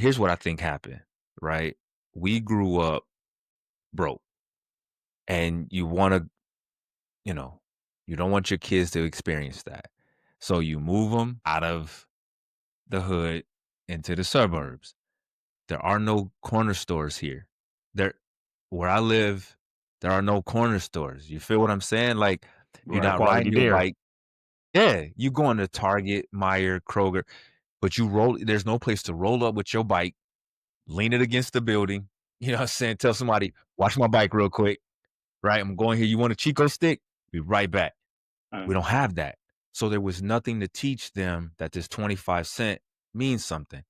Here's what I think happened, right? We grew up broke, and you know, you don't want your kids to experience that. So you move them out of the hood into the suburbs. There are no corner stores here. There Where I live, there are no corner stores. You feel what I'm saying? Like, you're The Right. not quality riding your there. bike. Yeah, you going to Target, Meijer, Kroger, but there's no place to roll up with your bike, lean it against the building, you know what I'm saying? Tell somebody, "Watch my bike real quick, right? I'm going here. You want a Chico stick? Be right back." We don't have that. So there was nothing to teach them that this 25 cent means something.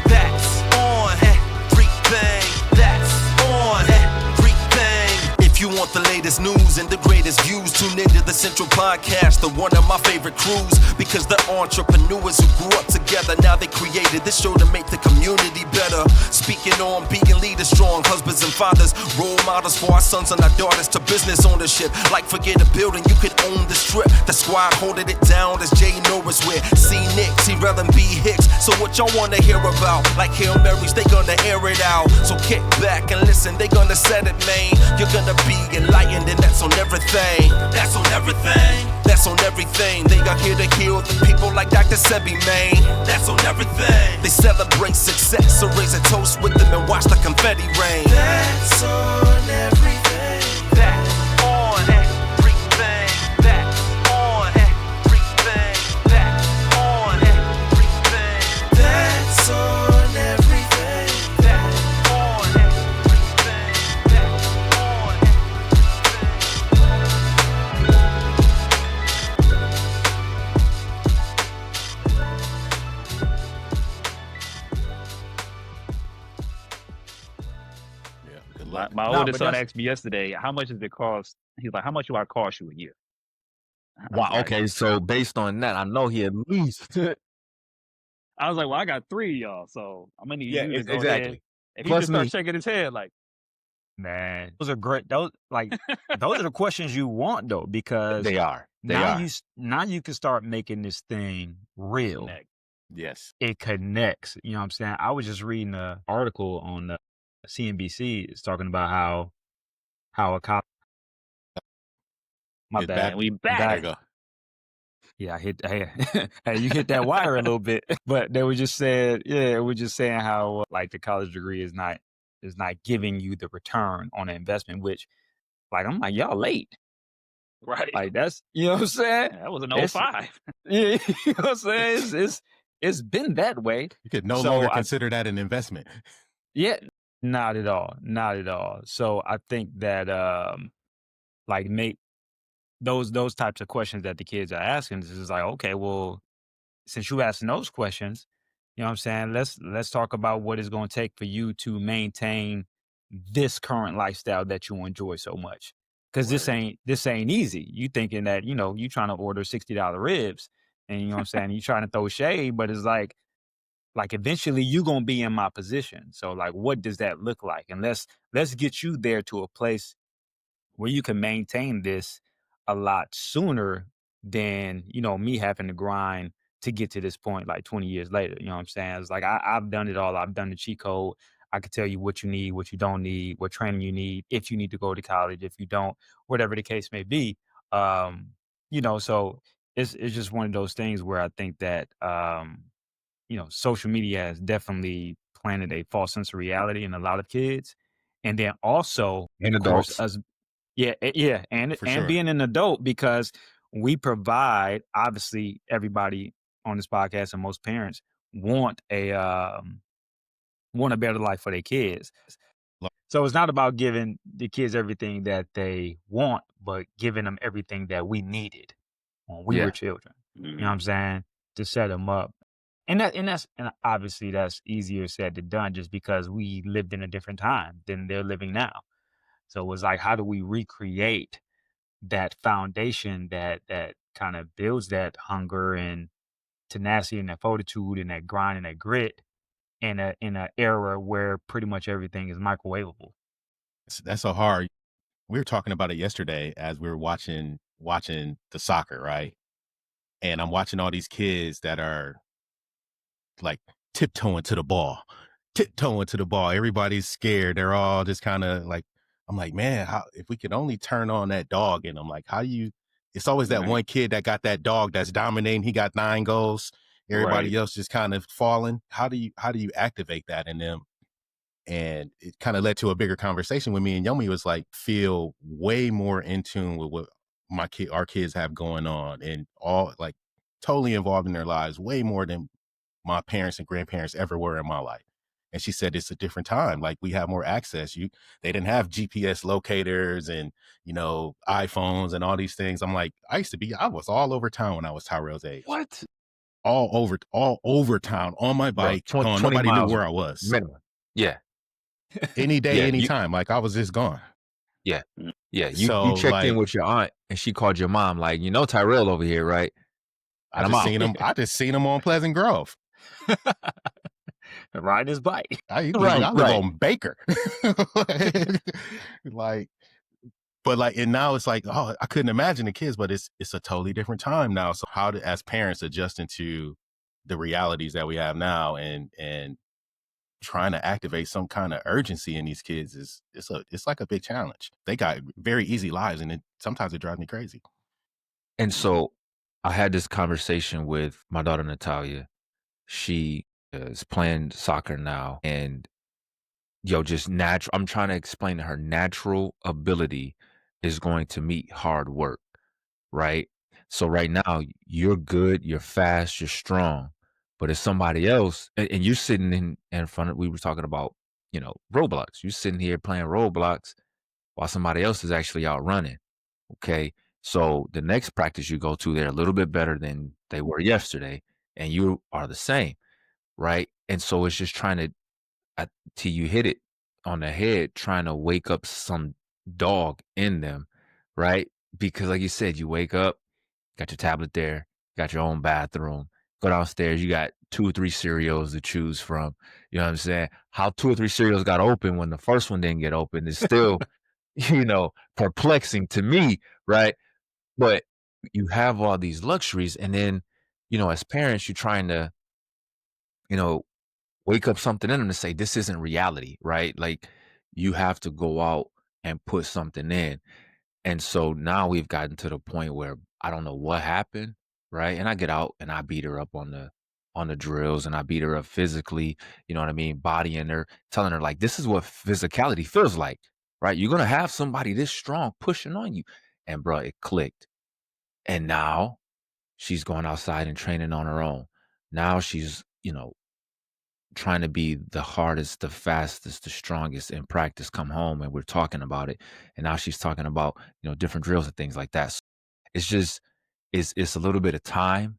That's on everything. That's on everything. If you want the latest news and the greatest views, tune into the Central Podcast, the one of my favorite crews. Because they're entrepreneurs who grew up together. Now they created this show to make the community better. Speaking on being leaders, strong husbands and fathers, role models for our sons and our daughters, to business ownership. Like forget a building, you could own the strip. The squad holding it down as Jay Norris with C. Nick, T-Rel and B. Hicks. So what y'all wanna hear about? Like Hail Marys, they gonna air it out. So kick back and listen, they gonna set it, man. You're gonna be enlightened, and that's on everything. That's on everything. That's on everything. They are here to heal the people like Dr. Sebi, man. That's on everything. They celebrate success, so raise a toast with them and watch the confetti rain. That's on everything. That's on everything. That's on everything. That's on everything. That's on everything. That's on everything. That's on Yeah. Good My luck. my No, oldest but son that's asked me yesterday, "How much does it cost?" He's like, "How much do I cost you a year?" I was Wow, like okay, so based on that, I know he at least "Well, I got 3 of y'all, so I'm gonna need yeah, you to go ahead." exactly. And he plus just started me. shaking his head like, Man, those are great. Those are the questions you want though, because They are, they are. now you can start making this thing real. "Connect." Yes. It connects. You know what I'm saying? I was just reading an article on CNBC. It's talking about how a cop. My It's back. And bad. we I'm There back. you back. go. Yeah, I hit. Hey, hey, you hit that wire a little bit. But they were just saying, yeah, we're just saying how like the college degree is not giving you the return on the investment. Which, like, I'm like, y'all late. Right. Like that's, you know what I'm saying? Yeah, that was an It's '05. Yeah, you know what I'm saying? It's been that way. You could no So longer I consider that an investment. Yeah, not at all. Not at all. So I think that like make those types of questions that the kids are asking is just like, okay, well, since you asking those questions, you know what I'm saying? Let's talk about what it's gonna take for you to maintain this current lifestyle that you enjoy so much. Cause this Word. ain't easy. You thinking that, you trying to order $60 ribs and you know what I'm saying, you trying to throw shade, but it's like eventually you gonna be in my position. So like what does that look like? And let's get you there to a place where you can maintain this a lot sooner than, me having to grind to get to this point like 20 years later. You know what I'm saying? It's like I've done it all. I've done the cheat code. I can tell you what you need, what you don't need, what training you need, if you need to go to college, if you don't, whatever the case may be. So it's just one of those things where I think that social media has definitely planted a false sense of reality in a lot of kids. And then also, And of course, adults. us yeah, yeah, For and sure. being an adult because we provide obviously everybody on this podcast and most parents want want a better life for their kids. So it's not about giving the kids everything that they want, but giving them everything that we needed when we were Yeah. children. You know what I'm Mhm. saying? To set them up. And obviously that's easier said than done just because we lived in a different time than they're living now. So it was like, how do we recreate that foundation that kind of builds that hunger and tenacity and that fortitude and that grind and that grit in a era where pretty much everything is microwavable. That's so hard. We were talking about it yesterday as we were watching the soccer, right? and I'm watching all these kids that are like tiptoeing to the ball, tiptoeing to the ball. Everybody's scared. They're all just kind of like, I'm like, man, how, if we could only turn on that dog in them, like, how do you, it's always that Right. one kid that got that dog that's dominating. He got 9 goals. Everybody Right. else just kind of falling. How do you activate that in them? And it kind of led to a bigger conversation with me and Yomi. Was like, feel way more in tune with what our kids have going on, and all like totally involved in their lives way more than my parents and grandparents ever were in my life. And she said, it's a different time. Like, we have more access. They didn't have GPS locators and, iPhones and all these things. I'm like, I was all over town when I was Tyrell's age. What? All over town on my Bro, bike. 20 Gone. Nobody knew miles where I was. minimum. Yeah. Any day, Yeah, anytime. Like, I was just gone. Yeah. Mm. Yeah. You So, checked in like, with your aunt and she called your mom, like, Tyrell over here, right? I And just I'm seen him. I just seen him on Pleasant Grove. Riding his bike. I Right, live right. on Baker. Like, but like, and now it's like, oh, I couldn't imagine the kids, but it's a totally different time now. So how to, as parents, adjusting to the realities that we have now, and trying to activate some kind of urgency in these kids it's like a big challenge. They got very easy lives, and sometimes it drives me crazy. And so I had this conversation with my daughter, Natalia. She is playing soccer now, and just natural. I'm trying to explain to her natural ability is going to meet hard work, right? So right now you're good, you're fast, you're strong, but if somebody else, and you're sitting in front of, we were talking about, Roblox. You're sitting here playing Roblox while somebody else is actually out running. Okay. So the next practice you go to, they're a little bit better than they were yesterday, and you are the same, right? And so it's just trying to, till you hit it on the head, trying to wake up some dog in them, right? Because like you said, you wake up, got your tablet there, got your own bathroom, go downstairs, you got 2 or 3 cereals to choose from. You know what I'm saying? How 2 or 3 cereals got open when the first one didn't get open is still, perplexing to me, right? But you have all these luxuries, and then, as parents, you're trying to, you know, wake up something in them to say, this isn't reality, right? Like, you have to go out and put something in. And so now we've gotten to the point where I don't know what happened, right? And I get out and I beat her up on the drills, and I beat her up physically, you know what I mean? Bodying her, telling her, like, this is what physicality feels like, right? You're gonna have somebody this strong pushing on you. And bro, it clicked. And now she's going outside and training on her own. Now she's, trying to be the hardest, the fastest, the strongest in practice, come home and we're talking about it. And now she's talking about, different drills and things like that. So it's just, it's a little bit of time,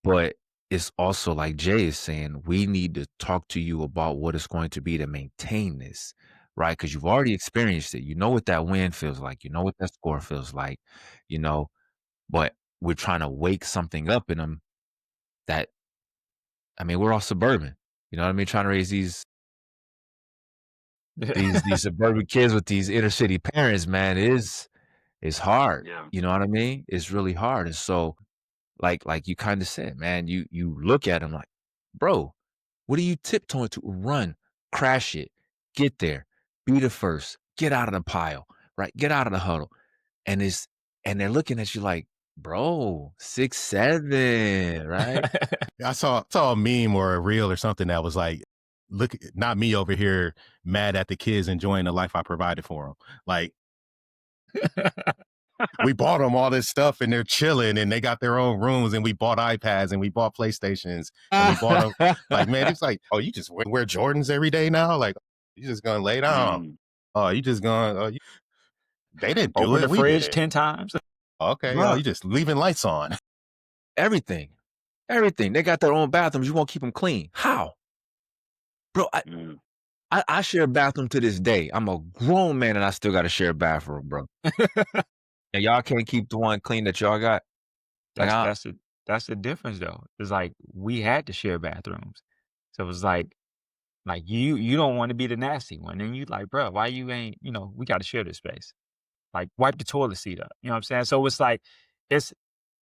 but it's also like Jay is saying, we need to talk to you about what it's going to be to maintain this, right? Because you've already experienced it. You know what that win feels like. You know what that score feels like, you know, but we're trying to wake something up in them that, I mean, we're all suburban. You know what I mean? Trying to raise these suburban kids with these inner city parents, man, is hard. Yeah. You know what I mean? It's really hard. And so, like you kind of said, man, you look at them like, bro, what are you tiptoeing to? Run, crash it, get there, be the first, get out of the pile, right? Get out of the huddle. And they're looking at you like, bro, 6'7", right? I saw a meme or a reel or something that was like, look, not me over here mad at the kids enjoying the life I provided for them. Like, we bought them all this stuff and they're chilling and they got their own rooms, and we bought iPads and we bought PlayStations and we bought them. Like, man, it's like, oh, you just wear Jordans every day now? Like, you just gonna lay down? Mm. Oh, you just gonna? They didn't do Open it. the We did fridge it. 10 times. Okay, Bruh. oh, you just leaving lights on. Everything. They got their own bathrooms. You won't keep them clean. How? Bro, Mm. I share a bathroom to this day. I'm a grown man and I still got to share a bathroom, bro. And y'all can't keep the one clean that y'all got. Like, That's the difference though. It's like we had to share bathrooms. So it was like you don't want to be the nasty one. And you like, bro, why you ain't, we got to share this space. Like, wipe the toilet seat up. You know what I'm saying? So it's like, it's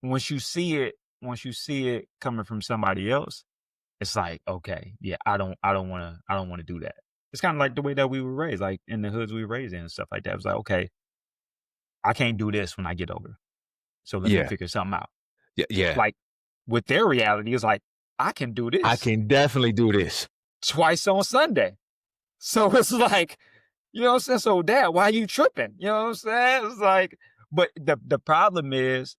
once you see it once you see it coming from somebody else, it's like, okay, yeah, I don't wanna do that. It's kinda like the way that we were raised, like in the hoods we were raised in and stuff like that. It was like, okay, I can't do this when I get older. So let me Yeah. figure something out. Yeah. Like with their reality, it's like, I can do this I can definitely do this. twice on Sunday. So it's like, you know what I'm saying? So dad, why are you tripping? You know what I'm saying? It's like, but the problem is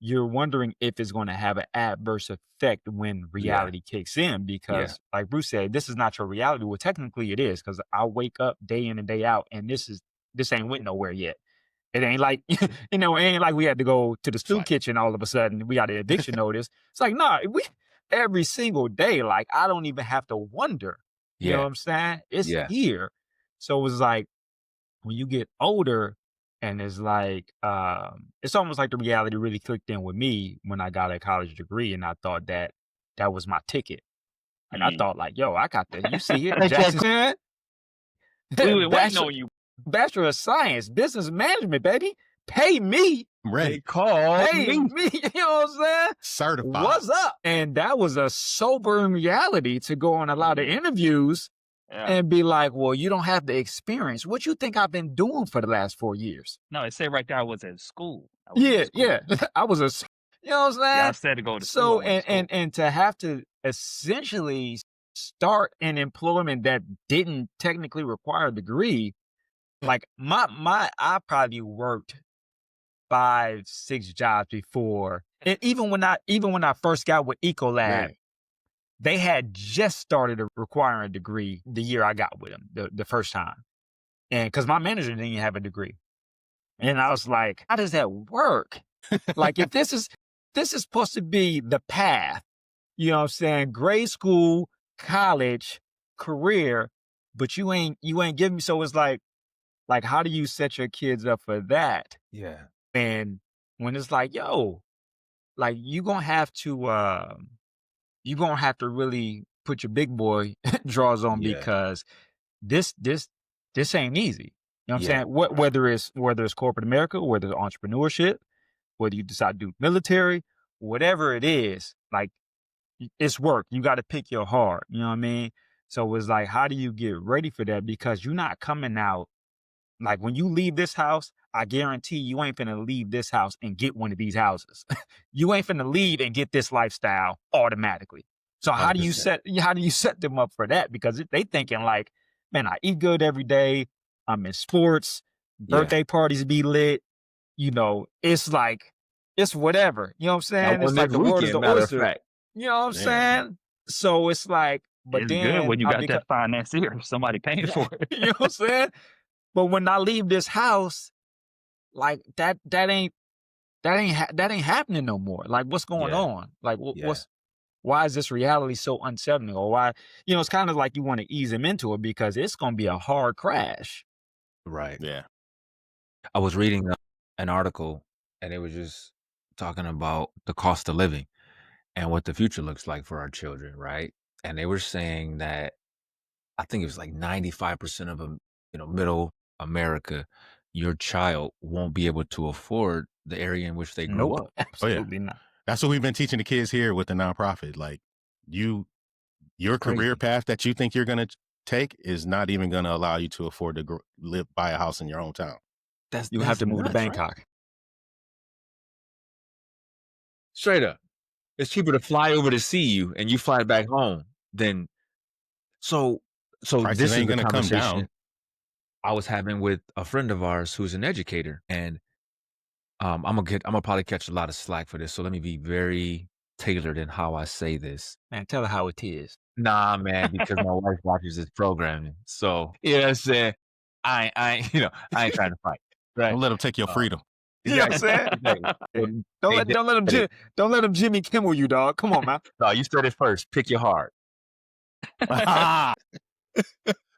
you're wondering if it's going to have an adverse effect when reality kicks in, because like Bruce said, this is not your reality. Well, technically it is, because I wake up day in and day out, and this ain't went nowhere yet. It ain't like, it ain't like we had to go to the stew kitchen all of a sudden. We got an eviction notice. It's like, nah, every single day, like I don't even have to wonder. You know what I'm saying? It's here. So it's like when you get older, and it's like, it's almost like the reality really clicked in with me when I got a college degree, and I thought that was my ticket. And I thought like, yo, I got you see it, Jackson. We were waiting on you. Bachelor of Science, Business Management, baby. Pay me. Right. Pay me. You know what I'm saying? Certified. What's up? And that was a sobering reality to go on a lot of interviews and be like, well, you don't have the experience. What you think I've been doing for the last 4 years? No, it said right there I was at school. Yeah. I was you know what I'm saying? Yeah, I said to go to school. So, and to have to essentially start an employment that didn't technically require a degree, like I probably worked 5, 6 jobs before. And even when I first got with Ecolab, they had just started requiring a degree the year I got with them, the first time. And because my manager didn't even have a degree. And I was like, how does that work? Like, if this is supposed to be the path, you know what I'm saying? Grade school, college, career, but you ain't giving me. So it's like, how do you set your kids up for that? Yeah. And when it's like, yo, like you're gonna have to really put your big boy drawers on, because this ain't easy. You know what I'm saying? Whether it's corporate America, whether it's entrepreneurship, whether you decide to do military, whatever it is, like it's work. You got to pick your heart. You know what I mean? So it's like, how do you get ready for that? Because you're not coming out. Like when you leave this house, I guarantee you ain't finna leave this house and get one of these houses. You ain't finna leave and get this lifestyle automatically. So how do you set them up for that? Because they thinking like, man, I eat good every day. I'm in sports, birthday parties be lit. It's like, it's whatever. You know what I'm saying? It's like the world is the oyster. You know what I'm saying? So it's like, but it's then good when you got that financier, somebody paying for it. You know what I'm saying? But when I leave this house, like that ain't happening no more. Like, what's going on? Like, why is this reality so unsettling? Or why, it's kind of like you want to ease him into it, because it's going to be a hard crash. Right. Yeah. I was reading an article, and it was just talking about the cost of living and what the future looks like for our children, right? And they were saying that, I think it was like 95% of them, middle America, your child won't be able to afford the area in which they grew up. Absolutely not. That's what we've been teaching the kids here with the nonprofit. Like, your career path that you think you're going to take is not even going to allow you to afford to buy a house in your hometown. You have to move to Bangkok. Right? Straight up. It's cheaper to fly over to see you and you fly back home than so this is the conversation I was having with a friend of ours who's an educator, and I'm gonna probably catch a lot of slack for this, so let me be very tailored in how I say this. Man, tell her how it is. Nah, man, because my wife watches this programming, so you know what I'm saying. I ain't trying to fight. Right? Don't let them take your freedom. You know what I'm saying? Don't let them Jimmy Kimmel you, dog. Come on, man. No, you said it first. Pick your heart.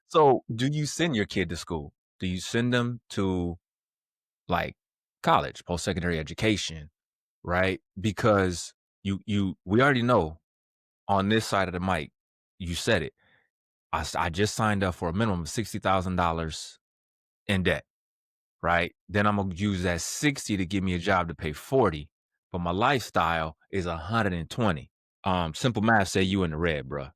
So, do you send your kid to school? Do you send them to like college, post-secondary education, right? Because we already know on this side of the mic, you said it. I just signed up for a minimum of $60,000 in debt, right? Then I'm gonna use that 60 to give me a job to pay 40, but my lifestyle is 120. Simple math say you in the red, bro.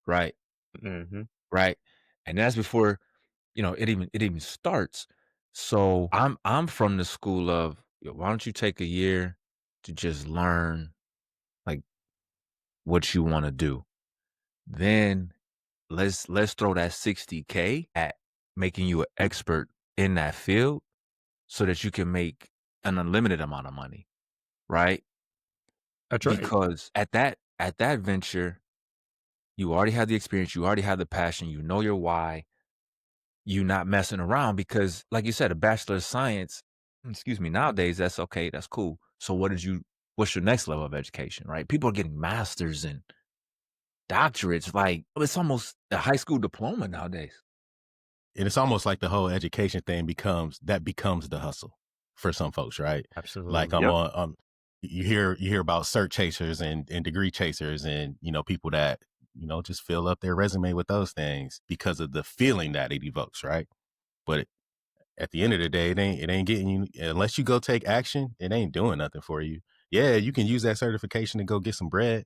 Right? Mhm. Right? And that's before, it even starts. So I'm from the school of, yo, why don't you take a year to just learn like what you want to do? Then let's throw that 60K at making you an expert in that field so that you can make an unlimited amount of money, right? That's right. Because at that venture, you already have the experience, you already have the passion, you know your why, you not messing around because like you said, a bachelor of science, excuse me, nowadays that's okay, that's cool. So what's your next level of education, right? People are getting masters and doctorates, like it's almost a high school diploma nowadays. And it's almost like the whole education thing becomes the hustle for some folks, right? Like Absolutely. I'm Yep. on you hear about cert chasers and degree chasers and people that just fill up their resume with those things because of the feeling that it evokes, right? But at the end of the day, it ain't getting you unless you go take action. It ain't doing nothing for you. Yeah, you can use that certification to go get some bread,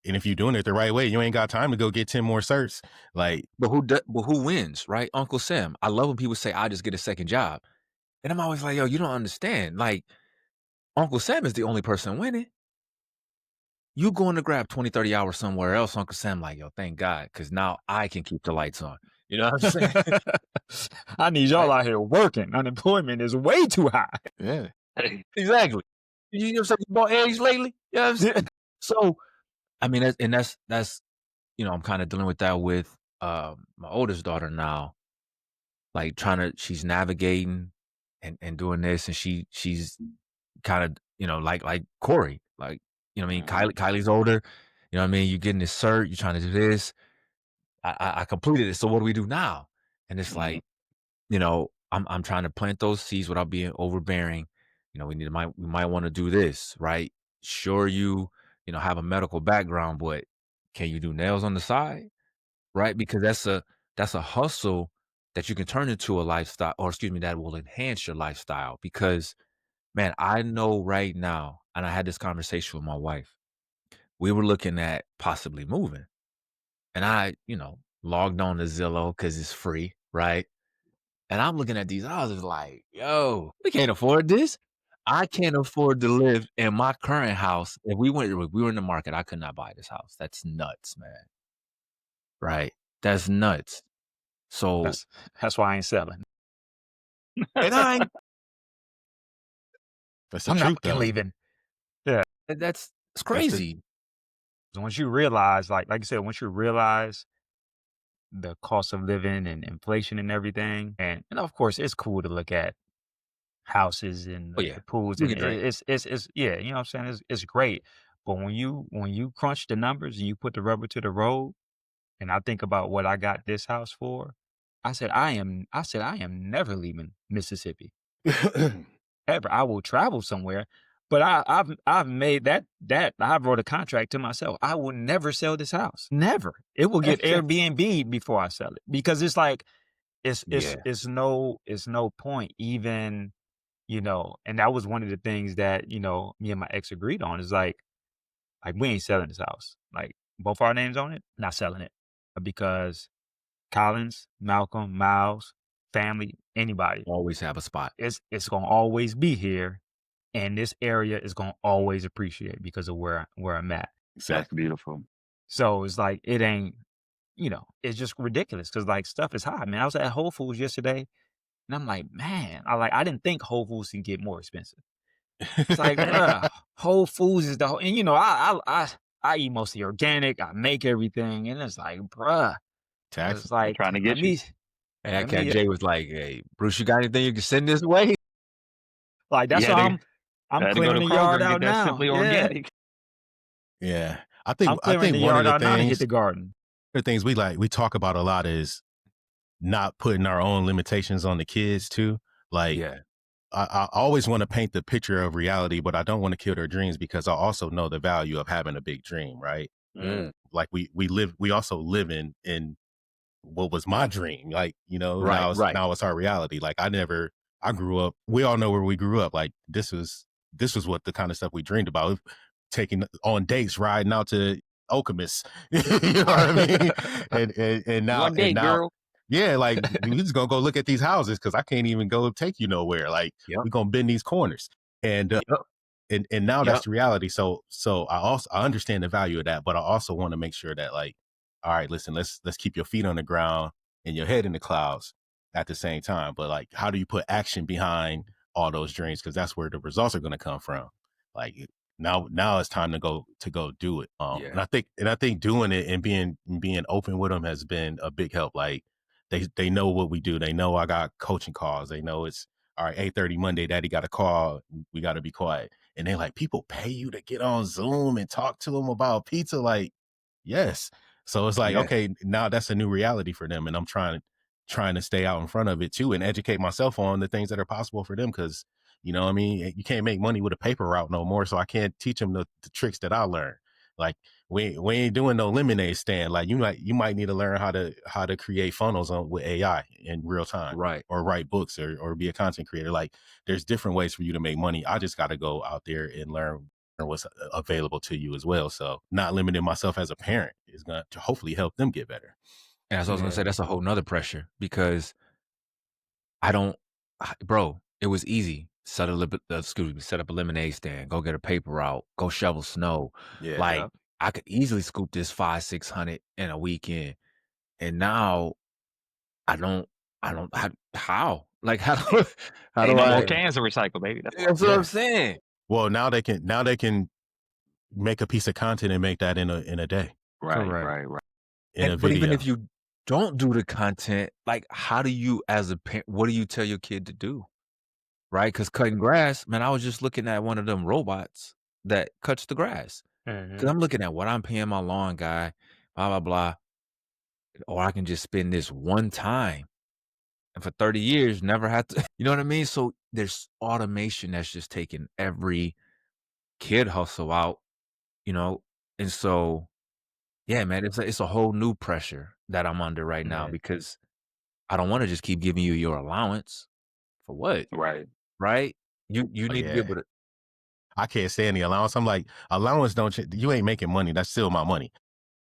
and if you're doing it the right way, you ain't got time to go get 10 more certs. Like, But who wins, right? Uncle Sam. I love when people say I just get a second job. And I'm always like, yo, you don't understand. Like, Uncle Sam is the only person winning. You going to grab 20, 30 hours somewhere else, Uncle Sam, like, yo, thank God, because now I can keep the lights on. You know what I'm saying? I need y'all Right? out here working. Unemployment is way too high. yeah, Exactly. You know what I'm saying? You bought eggs lately? You know what I'm saying? So, I mean, that's I'm kind of dealing with that with my oldest daughter now, like she's navigating and doing this, and she's kind of, like Corey, like, what I mean, Kylie's older, what I mean, you getting this cert, you're trying to do this. I completed it. So what do we do now? And it's Mhm. like, I'm trying to plant those seeds without being overbearing. We might want to do this, right? Sure, have a medical background, but can you do nails on the side? Right? Because that's a hustle that you can turn into a lifestyle, or excuse me, that will enhance your lifestyle. Because man, I know right now, and I had this conversation with my wife. We were looking at possibly moving. And I, logged on to Zillow because it's free, right? And I'm looking at these houses like, yo, we can't afford this. I can't afford to live in my current house. If we were in the market, I could not buy this house. That's nuts, man. Right? That's nuts. So, That's why I ain't selling. and that's the I'm not truth fucking though. leaving. Yeah. that's it's That's the crazy. Once you realize, like you said, once you realize the cost of living and inflation and everything, and of course, it's cool to look at houses and Oh the yeah, pools, we and can drink. it's yeah, you know what I'm saying? It's great. But when you crunch the numbers and you put the rubber to the road, and I think about what I got this house for, I am never leaving Mississippi. Ever. I will travel somewhere, but I've made that I wrote a contract to myself. I will never sell this house. Never. It will get Airbnb before I sell it because it's like it's it's Yeah. it's no it's no point even, and that was one of the things that, me and my ex agreed on is like we ain't selling this house. Like both our names on it, not selling it. Because Collins, Malcolm, Miles, family, anybody, Always have a spot. it's gonna always be here, and this area is gonna always appreciate because of where I'm at. That's exactly. beautiful. So it's like it ain't, it's just ridiculous because like stuff is high. Man, I was at Whole Foods yesterday, and I'm like, man, I didn't think Whole Foods can get more expensive. It's like, bruh, Whole Foods is the whole, and I eat mostly organic. I make everything, and it's like, bruh, Taxes. it's They're like trying to let get you. me And that let cat me Jay was like, "Hey, Bruce, you got anything you can send this way?" like You that's had why to, I'm had to go clearing to the Kroger yard and get out that now. Simply Yeah, Organic. Yeah, I I'm think clearing the one of yard out now to hit the garden. the things we talk about a lot is not putting our own limitations on the kids too. Like Yeah. I always want to paint the picture of reality, but I don't want to kill their dreams because I also know the value of having a big dream, right? Mm. Like we also live in what was my dream, like Right. Right. now it's our reality. Like I grew up. We all know where we grew up. Like this was this was what the kind of stuff we dreamed about, taking on dates, riding out to Okemos. You know what I mean? And now, One day, girl. yeah, like we just gonna go look at these houses because I can't even go take you nowhere. Like Yep. we're gonna bend these corners. And Yep. and now that's Yep. the reality. So I understand the value of that, but I also want to make sure that, like, all right, listen, let's keep your feet on the ground and your head in the clouds at the same time. But like, how do you put action behind all those dreams? Because that's where the results are going to come from. Like now it's time to go do it. Yeah. And I think doing it and being open with them has been a big help. Like they know what we do. They know I got coaching calls. They know it's all right, 8:30 Monday, daddy got a call. We got to be quiet. And they're like, people pay you to get on Zoom and talk to them about pizza. Like, yes. So it's like, Yeah. okay, now that's a new reality for them. And I'm trying to stay out in front of it too and educate myself on the things that are possible for them. Cause you know what I mean? You can't make money with a paper route no more. So I can't teach them the tricks that I learned. Like we ain't doing no lemonade stand. Like you might need to learn how to create funnels with AI in real time. Right. Or write books or be a content creator. Like there's different ways for you to make money. I just got to go out there and learn what's available to you as well. So not limiting myself as a parent is going to hopefully help them get better. And as I was gonna say, that's a whole nother pressure because bro, it was easy. Set up a lemonade stand, go get a paper route, go shovel snow. Yeah. Like I could easily scoop this 500-600 in a weekend. And now I don't how? Like how do Ain't no more I cans to recycle, baby. That's That's what I'm saying. Well, now they can make a piece of content and make that in a day. right, Correct. right. In a But even video. if you don't do the content, like how do you as a parent, what do you tell your kid to do? Right? Because cutting grass, man, I was just looking at one of them robots that cuts the grass. Because I'm looking at what I'm paying my lawn guy, blah, blah, blah. Or I can just spend this one time and for 30 years never have to, you know what I mean? So there's automation that's just taking every kid hustle out, you know? And so, yeah, man, it's a whole new pressure that I'm under right now Yeah. because I don't want to just keep giving you your allowance for what? Right. Right? You need to be able to. I can't say any allowance. I'm like, allowance don't you ain't making money. That's still my money.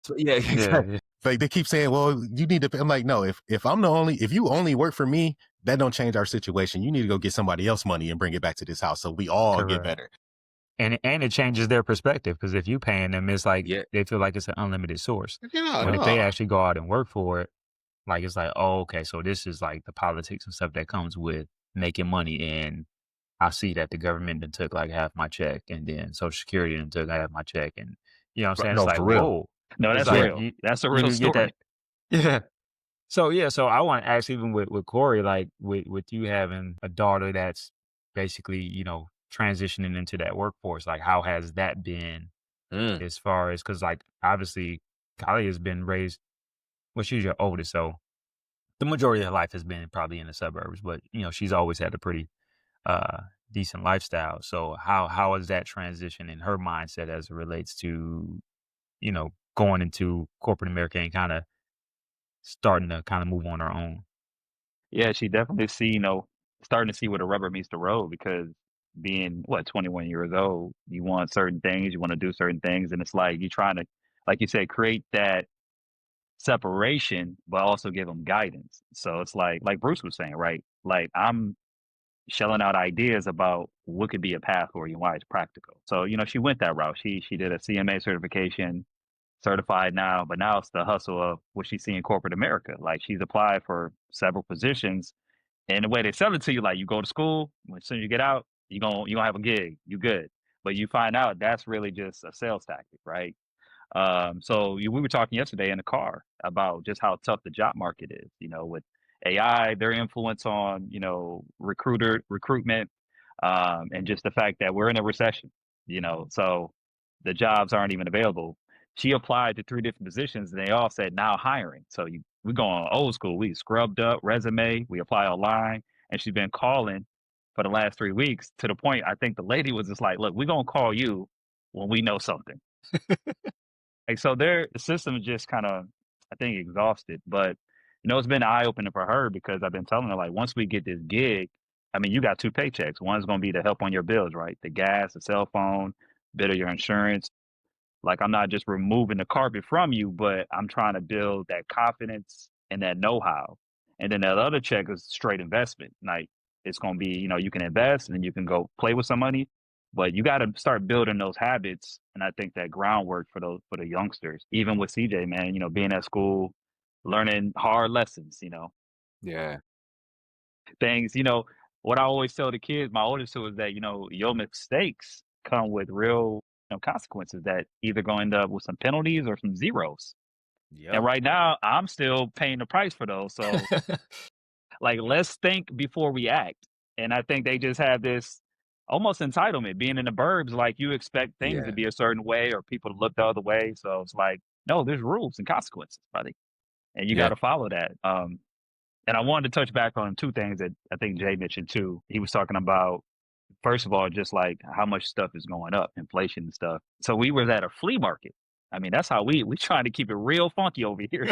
So, yeah, exactly. Like they keep saying, well, you need to pay. I'm like, no, if you only work for me, that don't change our situation. You need to go get somebody else money and bring it back to this house so we all get better. And it changes their perspective because if you paying them, it's like Yeah. they feel like it's an unlimited source. Yeah, But if they actually go out and work for it, like it's like, oh, okay, so this is like the politics and stuff that comes with making money. And I see that the government then took like half my check, and then Social Security then took half my check, and you know what I'm saying? No, It's like, for real. whoa. No, It's that's like, real. That's a you real get story. that. Yeah. So I want to ask even with Corey, like with you having a daughter that's basically, you know, transitioning into that workforce, like how has that been Mm. as far as, because like obviously Kylie has been raised, well, she's your oldest, so the majority of her life has been probably in the suburbs, but you know, she's always had a pretty decent lifestyle. So how is that transition in her mindset as it relates to, you know, going into corporate America and kind of starting to kind of move on her own? Yeah, she definitely starting to see where the rubber meets the road because being 21 years old, you want certain things, you want to do certain things, and it's like you're trying to, like you said, create that separation, but also give them guidance. So it's like Bruce was saying, right? Like I'm shelling out ideas about what could be a path for you and why it's practical. So, she went that route. She did a CMA certification, certified now, but now it's the hustle of what she's seeing in corporate America. Like she's applied for several positions, and the way they sell it to you, like you go to school, as soon as you get out, you gonna have a gig, you good. But you find out that's really just a sales tactic, right? We were talking yesterday in the car about just how tough the job market is, with AI, their influence on, recruitment, and just the fact that we're in a recession, so the jobs aren't even available. She applied to 3 different positions and they all said now hiring. So we're going old school. We scrubbed up resume, we apply online, and she's been calling for the last 3 weeks to the point I think the lady was just like, look, we're gonna call you when we know something. Like, so the system is just kind of, I think, exhausted. But it's been eye opening for her because I've been telling her like, once we get this gig, I mean, you got 2 paychecks. One's gonna be to help on your bills, right? The gas, the cell phone, bit of your insurance. Like, I'm not just removing the carpet from you, but I'm trying to build that confidence and that know-how. And then that other check is straight investment. Like, it's gonna be, you can invest and then you can go play with some money, but you gotta start building those habits, and I think that groundwork for the youngsters. Even with CJ, man, being at school, learning hard lessons, Yeah. things, what I always tell the kids, my oldest two, is that, your mistakes come with real, consequences that either gonna end up with some penalties or some zeros. And Yep. right now, I'm still paying the price for those. So, like, let's think before we act. And I think they just have this almost entitlement. Being in the burbs, like, you expect things to Yeah. be a certain way or people to look the other way. So it's like, no, there's rules and consequences, buddy, and you got Yeah. to follow that. And I wanted to touch back on 2 things that I think Jay mentioned too. He was talking about, first of all, just like how much stuff is going up, inflation and stuff. So we was at a flea market. I mean, that's how we trying to keep it real funky over here.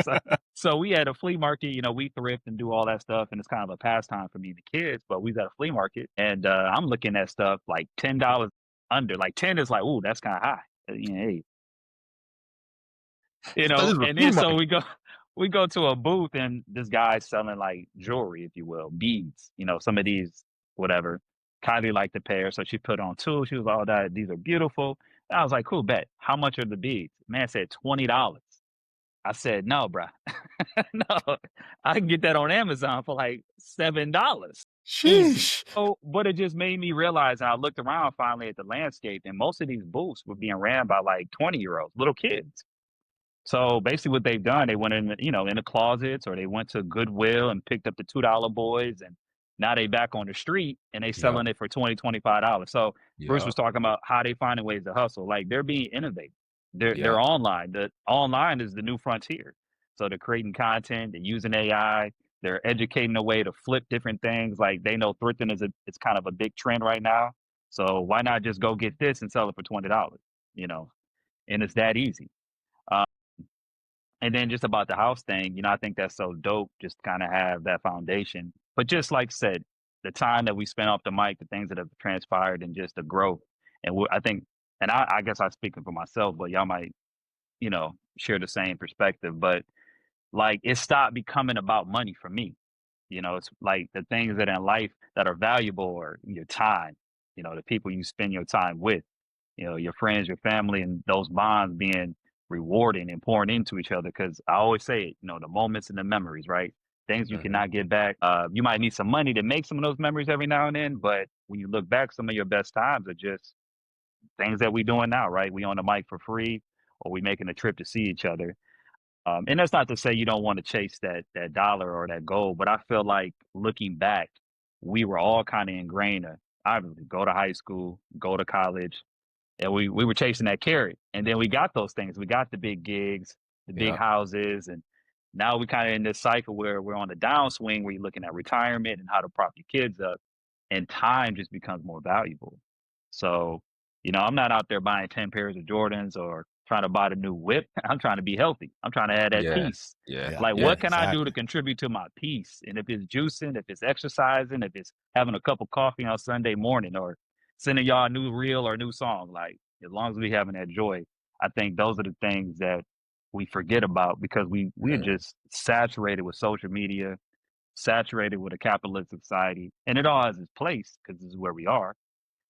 So we had a flea market, we thrift and do all that stuff, and it's kind of a pastime for me and the kids. But we was at a flea market, and I'm looking at stuff like $10 under. Like 10 is like, ooh, that's kind of high. Hey, This is a and flea then so market. we go to a booth and this guy's selling like jewelry, if you will, beads, some of these, whatever. Kylie liked the pair, so she put on 2. She was all that, these are beautiful. And I was like, cool, bet. How much are the beads? Man said $20. I said, no, bruh. No, I can get that on Amazon for like $7. Easy. Sheesh. So, but it just made me realize, and I looked around finally at the landscape, and most of these booths were being ran by like 20-year-olds, little kids. So basically what they've done, they went in the closets, or they went to Goodwill and picked up the $2 boys, and now they back on the street and they Yep. selling it for $20, $25. So Bruce was Yep. talking about how they finding ways to hustle. Like, they're being innovative. They're Yep. online. The online is the new frontier. So they're creating content, they're using AI, they're educating a way to flip different things. Like, they know thrifting it's kind of a big trend right now. So why not just go get this and sell it for $20? You know, and it's that easy. Uh, and then just about the house thing, I think that's so dope, just kind of have that foundation. But just like I said, the time that we spent off the mic, the things that have transpired, and just the growth. And I think, and I guess I'm speaking for myself, but y'all might, share the same perspective. But like, it stopped becoming about money for me. It's like the things that in life that are valuable are your time, the people you spend your time with, your friends, your family, and those bonds being rewarding and pouring into each other. Because I always say it, the moments and the memories, right? Things you Mhm. cannot get back. You might need some money to make some of those memories every now and then, but when you look back, some of your best times are just things that we doing now, right? We on the mic for free, or we making a trip to see each other. And that's not to say you don't want to chase that dollar or that goal, but I feel like, looking back, we were all kind of ingrained to obviously go to high school, go to college, and we were chasing that carrot. And then we got those things. We got the big gigs, the big Yep. houses, and now we kind of in this cycle where we're on the downswing, where you're looking at retirement and how to prop your kids up, and time just becomes more valuable. So, I'm not out there buying 10 pairs of Jordans or trying to buy the new whip. I'm trying to be healthy. I'm trying to have that Yeah. peace. Yeah. Yeah. Like, Yeah. what can I do to Exactly. contribute to my peace? And if it's juicing, if it's exercising, if it's having a cup of coffee on Sunday morning, or sending y'all a new reel or a new song, like, as long as we having that joy, I think those are the things that we forget about, because we're Yeah. just saturated with social media, saturated with a capitalist society, and it all has its place because this is where we are.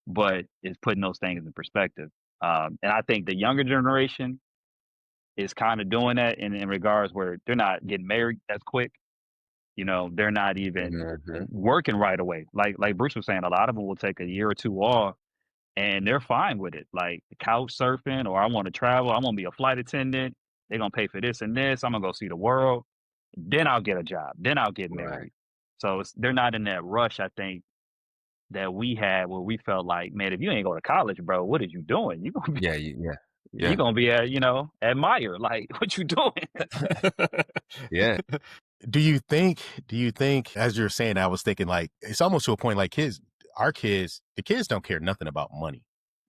But it's putting those things in perspective. And I think the younger generation is kind of doing that in regards where they're not getting married as quick. They're not even Mhm. working right away. Like Bruce was saying, a lot of them will take a year or two off, and they're fine with it. Like, couch surfing, or I want to travel, I want to be a flight attendant. They're gonna pay for this and this. I'm gonna go see the world. Then I'll get a job. Then I'll get Right. married. So they're not in that rush, I think, that we had, where we felt like, man, if you ain't go to college, bro, what are you doing? Yeah. Yeah. You Yeah. gonna be at, admire, like, what you doing? Yeah. Do you think, as you're saying, I was thinking, like, it's almost to a point, like, the kids don't care nothing about money.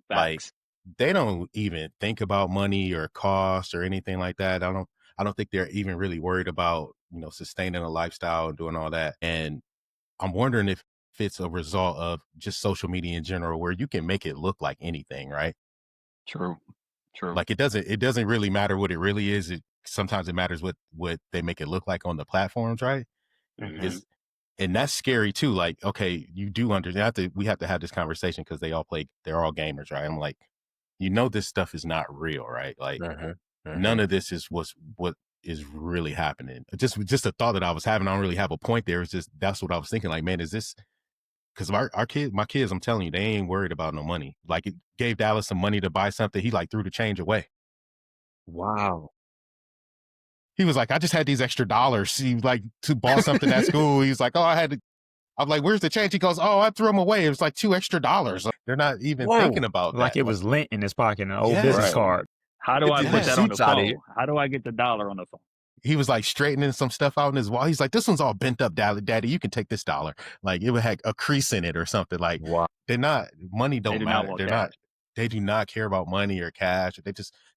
Like, Facts. they don't even think about money or cost or anything like that. I don't think they're even really worried about, sustaining a lifestyle and doing all that. And I'm wondering if it's a result of just social media in general, where you can make it look like anything, right? True. True. Like it doesn't really matter what it really is. Sometimes it matters what they make it look like on the platforms, right? Mhm. Is And that's scary too. Like, okay, you do understand. We have to have this conversation because they're all gamers, right? I'm like, this stuff is not real, right? Like, Mhm, none mhm. of this is what is really happening. Just a thought that I was having. I don't really have a point there. It's just that's what I was thinking. Like, man, is this because my kids? I'm telling you, they ain't worried about no money. Like, it gave Dallas some money to buy something. He like threw the change away. Wow. He was like, I just had these extra dollars. He like to bought something at school. He was like, oh, I'm like, where's the change? He goes, oh, I threw them away. It was like $2 extra. They're not even thinking Whoa. about Like that. it Like, was lint in his pocket, an old yes. business Right. card. How do Get I these put that on the receipts outta phone? here. How do I get the dollar on the phone? He was like straightening some stuff out in his wall. He's like, this one's all bent up, Daddy. You can take this dollar. Like it would have a crease in it or something. Like Wow. money They don't do not matter. want cash. They do not care about money or cash.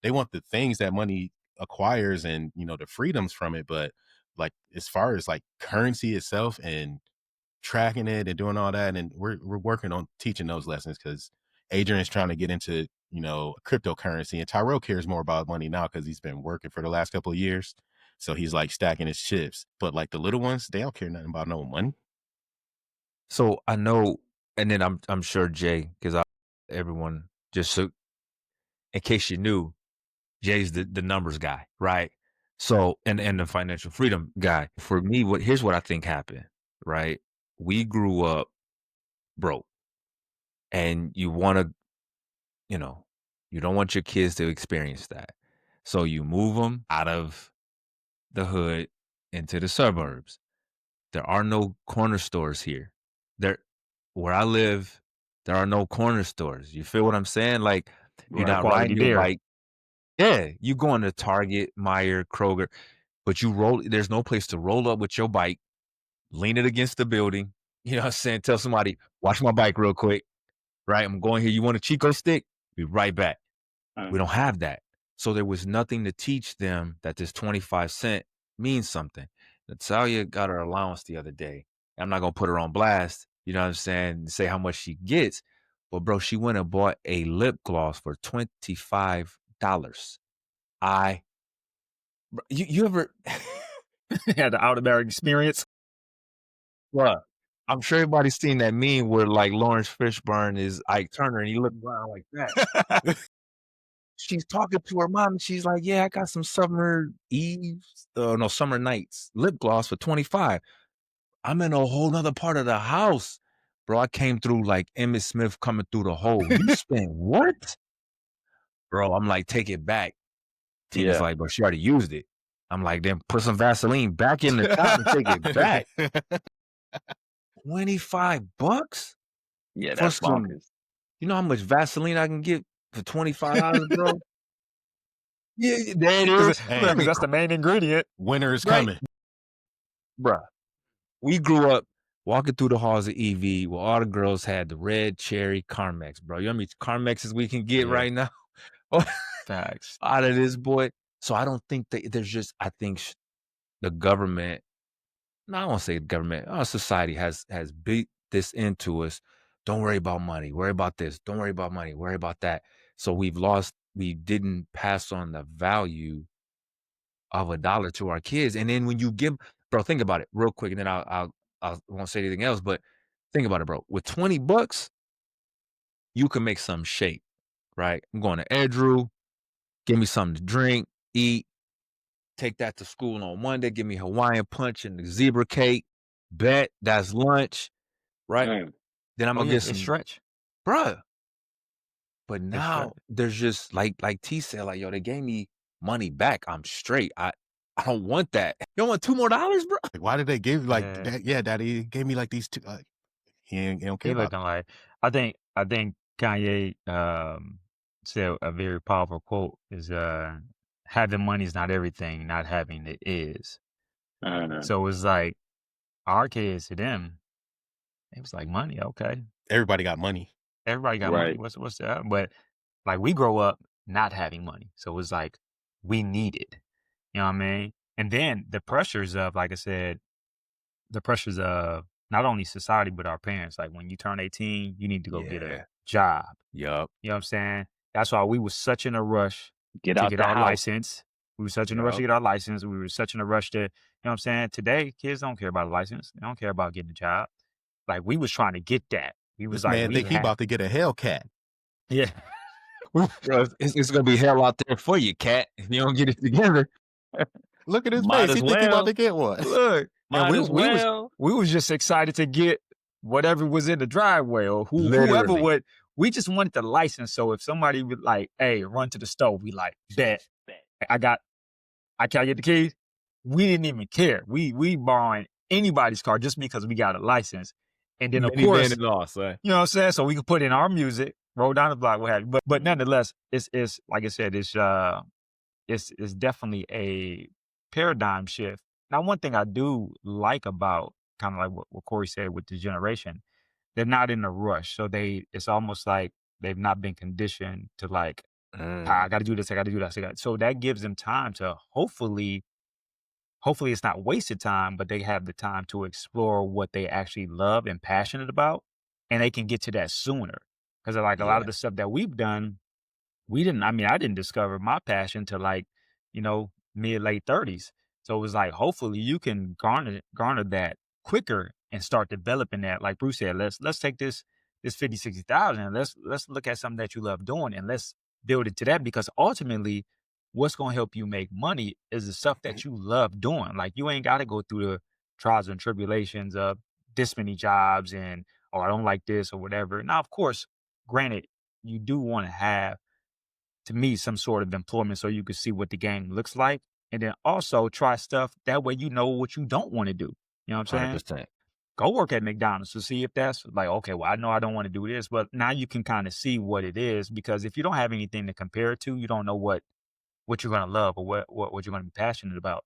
They want the things that money acquires and, the freedoms from it. But like, as far as like currency itself and tracking it and doing all that, and we're working on teaching those lessons because Adrian's trying to get into cryptocurrency, and Tyrell cares more about money now because he's been working for the last couple of years, so he's like stacking his chips. But like the little ones, they don't care nothing about no money. So I know, and then I'm sure Jay, because everyone just so in case you knew, Jay's the numbers guy, right? So and the financial freedom guy. For me, here's what I think happened, right? We grew up broke, and you know, you don't want your kids to experience that. So you move them out of the hood into the suburbs. There are no corner stores here. There where I live, there are no corner stores. You feel what I'm saying? Like you're Right. not Quality riding your beer. bike. Yeah, you going to Target, Meyer, Kroger, but there's no place to roll up with your bike, lean it against the building. You know what I'm saying? Tell somebody, watch my bike real quick. Right? I'm going here. You want a Chico stick? Be right back. We don't have that. So there was nothing to teach them that this 25 cent means something. Natalia got her allowance the other day. I'm not gonna put her on blast, you know what I'm saying, and say how much she gets. But bro, she went and bought a lip gloss for $25. You ever Had the out of there experience. Bruh, I'm sure everybody's seen that meme where like Lawrence Fishburne is Ike Turner and he look around like that. She's talking to her mom and she's like, yeah, I got some summer nights lip gloss for 25. I'm in a whole nother part of the house. Bro, I came through like Emmitt Smith coming through the hole. You spent what? Bro, I'm like, take it back. Tina's Yeah. like, but she already used it. I'm like, then put some Vaseline back in the top and take it back. $25 Yeah, for that's some. bonkers. You know how much Vaseline I can get for $25, bro? Yeah, there it is. Hey, Let Because me that's the main ingredient. winter is Right. coming. Bruh. We grew up walking through the halls of EV where all the girls had the red cherry Carmex, bro. You know how many Carmexes we can get Yeah. right now Facts. out of this boy? So I don't think that I think the government, no, I won't say government, our society has beat this into us. Don't worry about money. Worry about this. Don't worry about money. Worry about that. So we didn't pass on the value of $1 to our kids. And then when you bro, think about it real quick, and then I won't say anything else, but think about it, bro. With $20, you can make some shake, right? I'm going to Andrew, give me something to drink, eat, take that to school on Monday, give me Hawaiian punch and the zebra cake, bet that's lunch, right? Then I'm Oh gonna yeah, get it's some, stretch. bruh. But It's stretch. now there's just like T said, like, yo, they gave me money back. I'm straight. I don't want that. You don't want $2 more, bro? Like, why did they give like Yeah. that? Yeah, Daddy gave me like these two. He don't care He about. looking like I think Kanye said a very powerful quote is having money is not everything, not having it is. So it's like our kids to them, it was like money, okay. Everybody got money. Everybody got money. Right. What's that? But like we grow up not having money. So it was like we need it. You know what I mean? And then the pressures of, like I said, the pressures of not only society, but our parents. Like when you turn 18, you need to go get a Yeah. job. Yup. You know what I'm saying? That's why we was such in a rush Get to out get the our house. license. We were such in a rush to Yup. get our license. We were such in a rush to, you know what I'm saying? Today, kids don't care about a license. They don't care about getting a job. Like we was trying to get that. We was This like, man we think he had, about to get a Hellcat. yeah. Bro, it's gonna be hell out there for you, cat, if you don't get it together. Look at his Might face. as He think he about well. to get one. Look, and Might as well. we was just excited to get whatever was in the driveway or whoever Literally. would. We just wanted the license. So if somebody would like, hey, run to the stove, we like, bet. I can I get the keys? We didn't even care. We borrowing anybody's car just because we got a license. And then of course, Minivan and all, son. you know what I'm saying? So we could put in our music, roll down the block, what have you. But nonetheless, it's like I said, it's definitely a paradigm shift. Now, one thing I do like about kind of like what Corey said with the generation, they're not in a rush. So it's almost like they've not been conditioned to like, I got to do this, I got to do that. So that gives them time to hopefully it's not wasted time, but they have the time to explore what they actually love and passionate about, and they can get to that sooner. Because like a lot Yeah. of the stuff that we've done, I didn't discover my passion till like, mid late 30s. So it was like, hopefully you can garner that quicker and start developing that. Like Bruce said, let's take this 50, 60,000 and let's look at something that you love doing and let's build it to that, because ultimately what's going to help you make money is the stuff that you love doing. Like you ain't got to go through the trials and tribulations of this many jobs and, oh, I don't like this or whatever. Now, of course, granted, you do want to have, to me, some sort of employment so you can see what the game looks like. And then also try stuff that way you know what you don't want to do. You know what I'm saying? 100%. Go work at McDonald's to see if that's like, okay, well, I know I don't want to do this, but now you can kind of see what it is, because if you don't have anything to compare it to, you don't know what you're gonna love or what you're gonna be passionate about.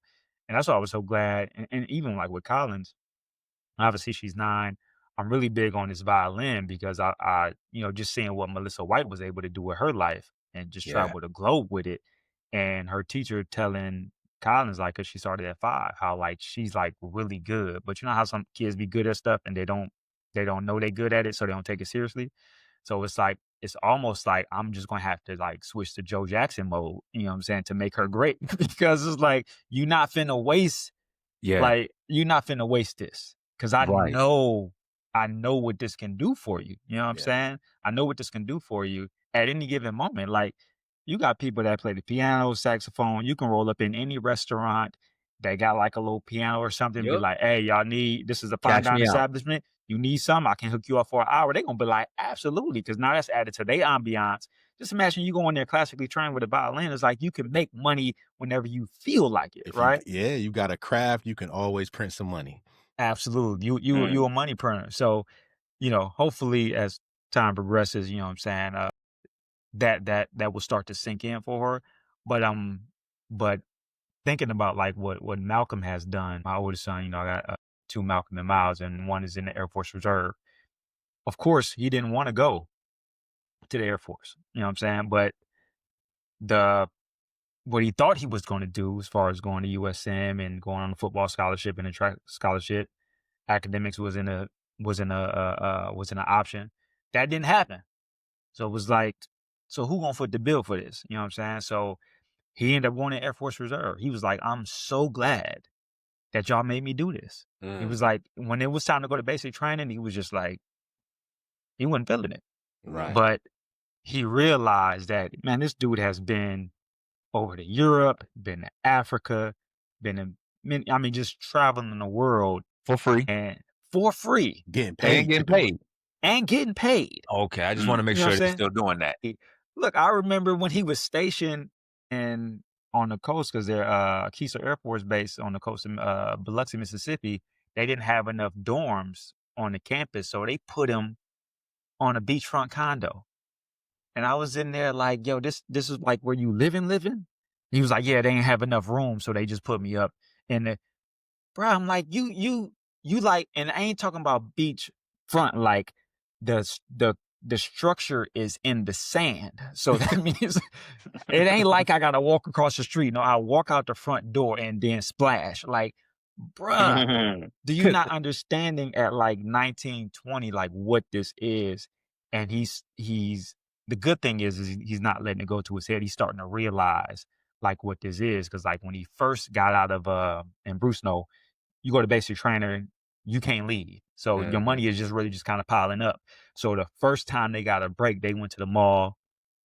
And that's why I was so glad. And even like with Collins, obviously she's 9. I'm really big on this violin because I just seeing what Melissa White was able to do with her life and just Yeah. travel the globe with it. And her teacher telling Collins, like, cause she started at 5, how like she's like really good. But you know how some kids be good at stuff and they don't know they good at it, so they don't take it seriously. So it's almost like I'm just gonna have to like switch to Joe Jackson mode, you know what I'm saying, to make her great. Because it's like you're not finna waste Yeah. this, because Right. I know what this can do for you. You know what I'm Yeah. saying? I know what this can do for you at any given moment. Like you got people that play the piano, saxophone. You can roll up in any restaurant. They got like a little piano or something. Be Yup. like, hey, this is a fine Cash dining me out. establishment. You need some? I can hook you up for an hour. They're gonna be like, absolutely, because now that's added to their ambiance. Just imagine you go in there classically trained with a violin. It's like you can make money whenever you feel like it, If right? you got a craft, you can always print some money. Absolutely. You a money printer. So, hopefully as time progresses, you know what I'm saying, that will start to sink in for her. But thinking about like what Malcolm has done, my oldest son, I got 2 Malcolm and Miles, and one is in the Air Force Reserve. Of course, he didn't want to go to the Air Force. You know what I'm saying? But the what he thought he was going to do, as far as going to USM and going on a football scholarship and a track scholarship, academics wasn't an option. That didn't happen. So it was like, so who gonna foot the bill for this? You know what I'm saying? So he ended up going to Air Force Reserve. He was like, I'm so glad that y'all made me do this. He was like, when it was time to go to basic training, he was just like, he wasn't feeling it. Right. But he realized that, man, this dude has been over to Europe, been to Africa, just traveling the world For free and for free Getting and paid to getting do it. paid. and getting paid. Okay, I just want to make You know sure what I'm they're still doing that. Look, I remember when he was stationed on the coast, because they're Keesler Air Force Base on the coast of Biloxi, Mississippi. They didn't have enough dorms on the campus, so they put him on a beachfront condo. And I was in there like, yo, this is like where you living? He was like, yeah, they didn't have enough room, so they just put me up in the. Bro, I'm like, you like, and I ain't talking about beach front, like the structure is in the sand. So that means it ain't like I gotta walk across the street. No, I walk out the front door and then splash. Like bruh, do you not understanding at like 19, 20, like what this is? And he's the good thing is he's not letting it go to his head. He's starting to realize like what this is. Cause like when he first got out of and Bruce know, you go to basic trainer, you can't leave. So your Mhm. money is just really just kind of piling up. So the first time they got a break, they went to the mall.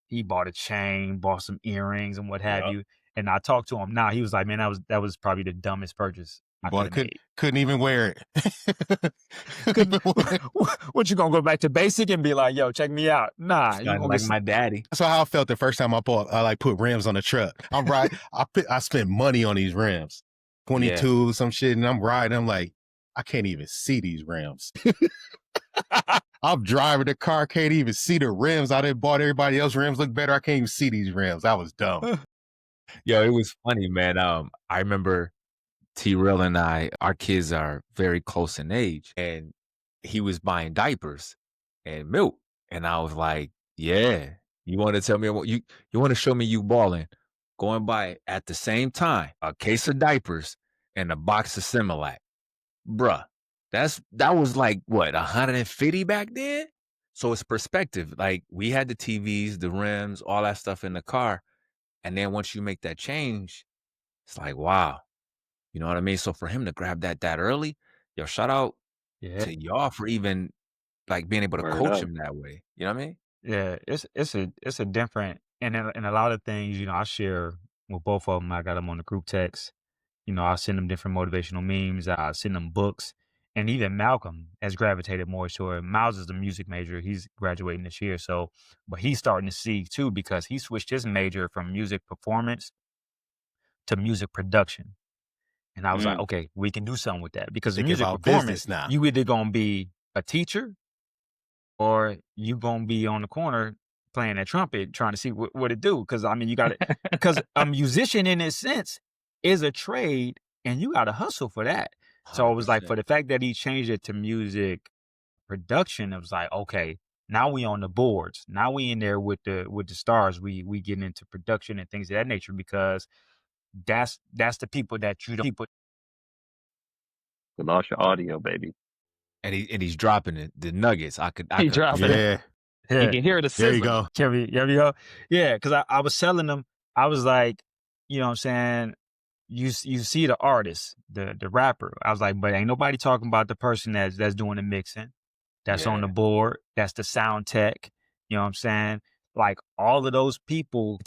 He bought a chain, bought some earrings and what have Yep. you. And I talked to him now. He was like, man, that was probably the dumbest purchase I could Boy, have made. couldn't even wear it. Could what you gonna go back to basic and be like, yo, check me out? Nah, you Sounding gonna like get my daddy. That's how I felt the first time I like put rims on the truck. I'm right. I spent money on these rims, Yeah. 22 some shit, and I'm riding. I'm like, I can't even see these rims. I'm driving the car, can't even see the rims. I done bought everybody else rims look better. I can't even see these rims. That was dumb. Yo, it was funny, man. I remember T-Rail and our kids are very close in age, and he was buying diapers and milk. And I was like, yeah, you want to tell me what you want to show me you balling? Go and buy at the same time a case of diapers and a box of Similac. Bruh, that was like what, 150 back then? So it's perspective. Like we had the TVs, the rims, all that stuff in the car. And then once you make that change, it's like, wow. You know what I mean? So for him to grab that early, yo, shout out yeah, to y'all for even like being able to Word coach up. him that way. You know what I mean? yeah. It's a different and a lot of things, I share with both of them. I got them on the group text. I send them different motivational memes. I send them books. And even Malcolm has gravitated more toward Miles is the music major. He's graduating this year. So, but he's starting to see too because he switched his major from music performance to music production. And I was like, Mm. okay, we can do something with that because Thinking music about performance, business now. you either gonna be a teacher or you gonna be on the corner playing that trumpet trying to see what it do. Because I mean, you got to because a musician in its sense is a trade, and you got to hustle for that. So it was like 100%. for the fact that he changed it to music production, it was like okay, now we on the boards. Now we in there with the stars. We getting into production and things of that nature because that's the people that you don't people. You lost your audio, baby. And he's dropping the nuggets. I could He dropping it. Yeah. You Yeah. can hear the There you sizzling. go. Can we go? Yeah, because I was telling them, I was like, what I'm saying, you see the artist, the rapper. I was like, but ain't nobody talking about the person that's doing the mixing, that's on the Yeah. board, that's the sound tech. You know what I'm saying? Like all of those people, it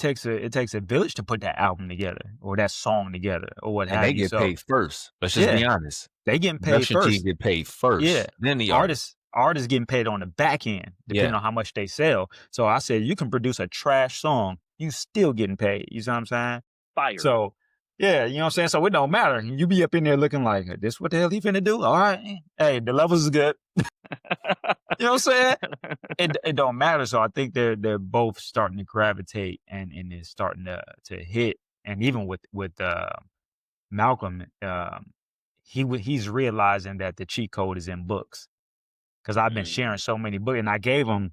takes a village to put that album together or that song together or what And they have you. get So paid first. Let's just be yeah, honest. they getting paid Production team first. get paid Yeah, first, then the artist. artists getting paid on the back end, depending Yeah. on how much they sell. So I said, you can produce a trash song, you still getting paid. You see what I'm saying? Fire. So yeah, you know what I'm saying? So it don't matter. You be up in there looking like, this what the hell he finna do? All right. Hey, the levels is good. You know what I'm saying? It don't matter. So I think they're both starting to gravitate and it's starting to hit. And even with Malcolm, he's realizing that the cheat code is in books. Because I've been sharing so many books, and I gave him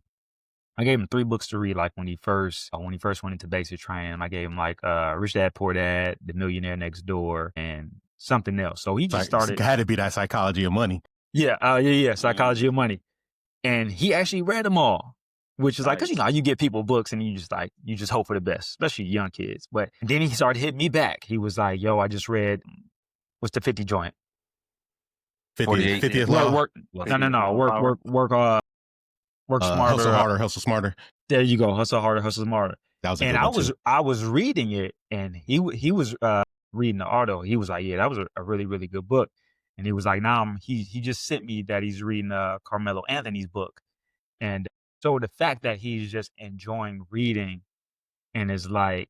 3 books to read. Like when he first went into basic training, I gave him like Rich Dad Poor Dad, The Millionaire Next Door, and something else. So he just started. It had to be that Psychology of Money. Yeah, Psychology of Money, and he actually read them all. Which is like, because Nice. you get people books and you just hope for the best, especially young kids. But then he started hitting me back. He was like, "Yo, I just read what's the 50 joint? 50th 48. law. Work. No. Work smarter. Hustle smarter. There you go. Hustle harder, hustle smarter. That was a And good one too. I was reading it, and he was reading the article. He was like, "Yeah, that was a really really good book." And he was like, "Now he just sent me that he's reading Carmelo Anthony's book." And so the fact that he's just enjoying reading and is like,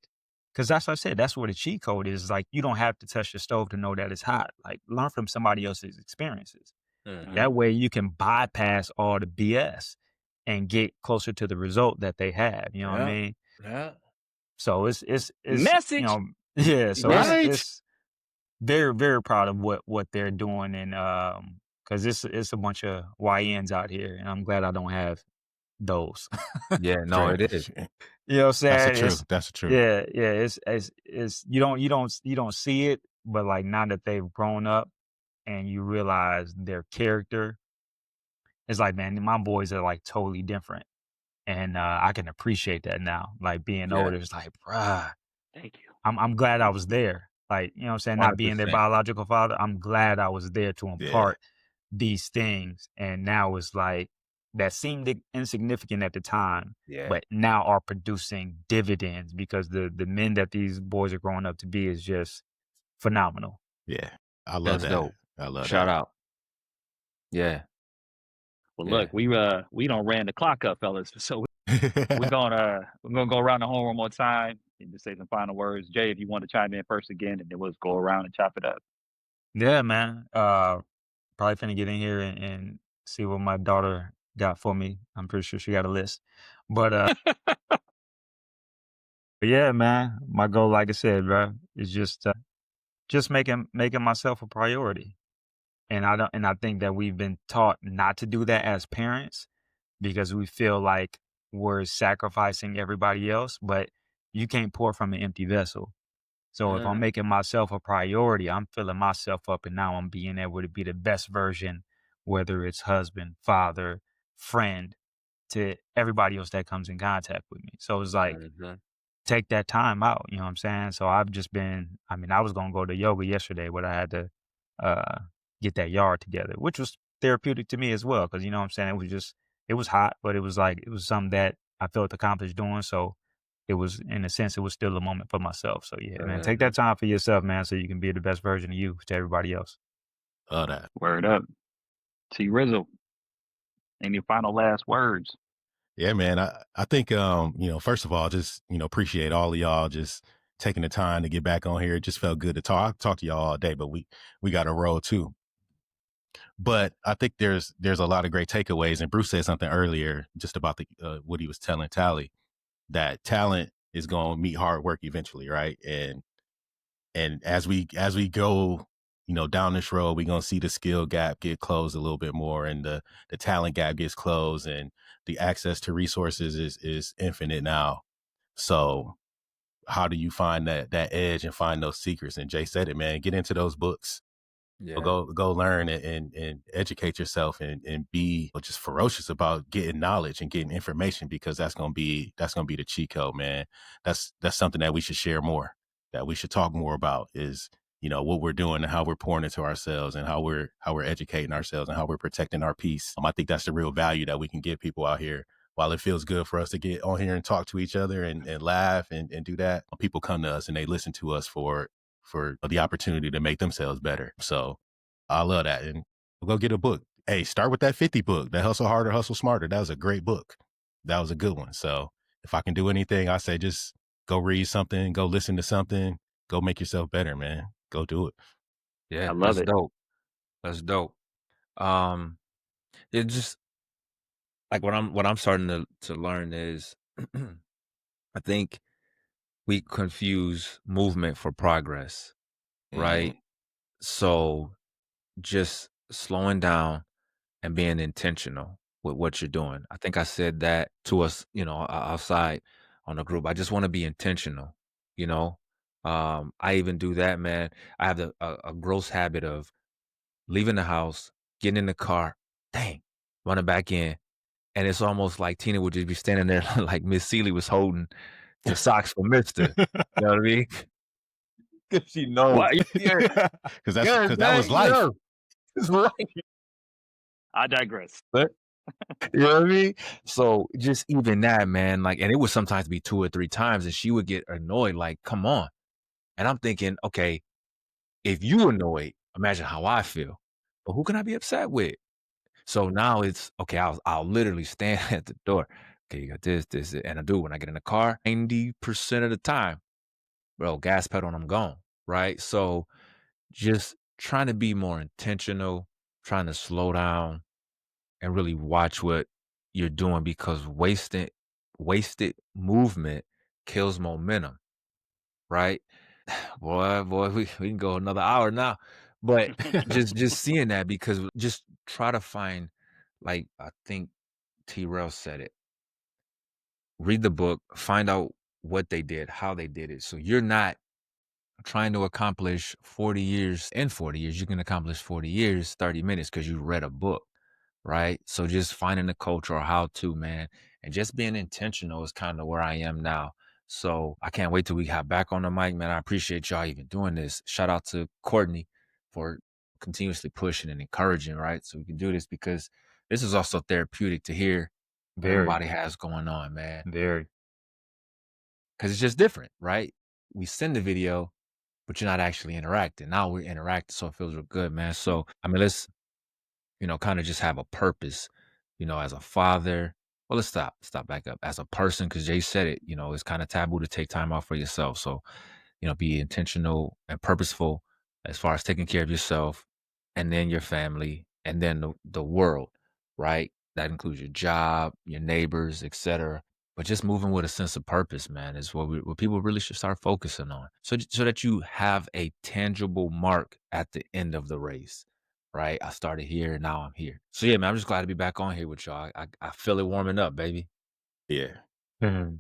because that's what I said. That's what a cheat code is. Like you don't have to touch the stove to know that it's hot. Like learn from somebody else's experiences. That way you can bypass all the BS and get closer to the result that they have. You know what I mean? Yeah. So it's Message. yeah. So Right. it's very very proud of what they're doing and because it's a bunch of YNs out here and I'm glad I don't have those. Yeah, no, it is. You know what I'm saying? That's the truth. That's the truth. Yeah. It's you don't see it, but like now that they've grown up, and you realize their character, it's like, man, my boys are like totally different. And I can appreciate that now. Like being Yeah. older, it's like, bruh, Thank you. I'm glad I was there. Like, you know what I'm saying? Not being their 100%. biological father, I'm glad I was there to Yeah. impart these things. And now it's like that seemed insignificant at the time, Yeah. but now are producing dividends because the men that these boys are growing up to be is just phenomenal. Yeah. I love That's that. dope. I love Shout that. out. Yeah. Well, Yeah. look, we don't ran the clock up, fellas. So we're gonna go around the horn one more time and just say some final words. Jay, if you want to chime in first again, and then we'll just go around and chop it up. Yeah, man. Probably finna get in here and see what my daughter got for me. I'm pretty sure she got a list. But but yeah, man, my goal, like I said, bro, is just making myself a priority. And I think that we've been taught not to do that as parents because we feel like we're sacrificing everybody else, but you can't pour from an empty vessel. So if I'm Mhm. making myself a priority, I'm filling myself up and now I'm being able to be the best version, whether it's husband, father, friend, to everybody else that comes in contact with me. So it's like Mhm. take that time out, you know what I'm saying? So I've just been, I mean, I was gonna go to yoga yesterday, but I had to uh get that yard together, which was therapeutic to me as well. Cause you know what I'm saying? It was hot, but it was like it was something that I felt accomplished doing. So it was in a sense, it was still a moment for myself. So yeah, man, take Mhm. that time for yourself, man, so you can be the best version of you to everybody else. Love that. Word up. T Rizzle, any final last words? Yeah, man. I think first of all, just, appreciate all of y'all just taking the time to get back on here. It just felt good to talk. I talk to y'all all day, but we got a roll too. But I think there's a lot of great takeaways. And Bruce said something earlier just about the what he was telling Tally, that talent is going to meet hard work eventually, right? And as we go, down this road, we're gonna see the skill gap get closed a little bit more, and the talent gap gets closed, and the access to resources is infinite now. So how do you find that edge and find those secrets? And Jay said it, man. Get into those books. Yeah. Go learn and educate yourself and be just ferocious about getting knowledge and getting information, because that's gonna be the cheat code, man. That's something that we should share more, that we should talk more about, is what we're doing and how we're pouring into ourselves and how we're educating ourselves and how we're protecting our peace. I think that's the real value that we can give people out here. While it feels good for us to get on here and talk to each other and laugh and do that, people come to us and they listen to us for the opportunity to make themselves better. So I love that. And go get a book. Hey, start with that 50 book, that Hustle Harder, Hustle Smarter. That was a great book. That was a good one. So if I can do anything, I say just go read something, go listen to something, go make yourself better, man. Go do it. I Yeah. love That's it. dope. That's dope. Um, it just like what I'm starting to learn is I think we confuse movement for progress, right? Mm-hmm. So just slowing down and being intentional with what you're doing. I think I said that to us, outside on the group. I just want to be intentional, you know. I even do that, man. I have a gross habit of leaving the house, getting in the car, dang, running back in. And it's almost like Tina would just be standing there like Miss Seeley was holding the socks for Mister. You know what I mean? Because she knows. Why? Yeah, yeah, Because that was dang, life. yo. It's right. I digress. You know what I mean? So just even that, man, like, and it would sometimes be 2 or 3 times, and she would get annoyed, like, "Come on." And I'm thinking, "Okay, if you annoyed, imagine how I feel. But who can I be upset with?" So now it's, okay, I'll literally stand at the door. "Okay, you got this, and I do when I get in the car, 90% of the time, bro, gas pedal and I'm gone, right? So just trying to be more intentional, trying to slow down, and really watch what you're doing, because wasted movement kills momentum, right? Boy, we can go another hour now. But just seeing that, because just try to find, like, I think T Rail said it. Read the book, find out what they did, how they did it. So you're not trying to accomplish 40 years. In 40 years, you can accomplish 40 years, 30 minutes because you read a book, right? So just finding the culture or how to, man, and just being intentional is kind of where I am now. So I can't wait till we hop back on the mic, man. I appreciate y'all even doing this. Shout out to Courtney for continuously pushing and encouraging, right? So we can do this because this is also therapeutic to hear what Very, everybody has going on, man. very. Because it's just different, right? We send the video, but you're not actually interacting. Now we're interacting, so it feels real good, man. So, I mean, let's, kind of just have a purpose, as a father. Well, let's stop back up. As a person, because Jay said it, it's kind of taboo to take time off for yourself. So, be intentional and purposeful as far as taking care of yourself and then your family and then the world, right? That includes your job, your neighbors, etc. But just moving with a sense of purpose, man, is what people really should start focusing on. So that you have a tangible mark at the end of the race, right? I started here, now I'm here. So yeah, man, I'm just glad to be back on here with y'all. I feel it warming up, baby. Yeah. Mhm.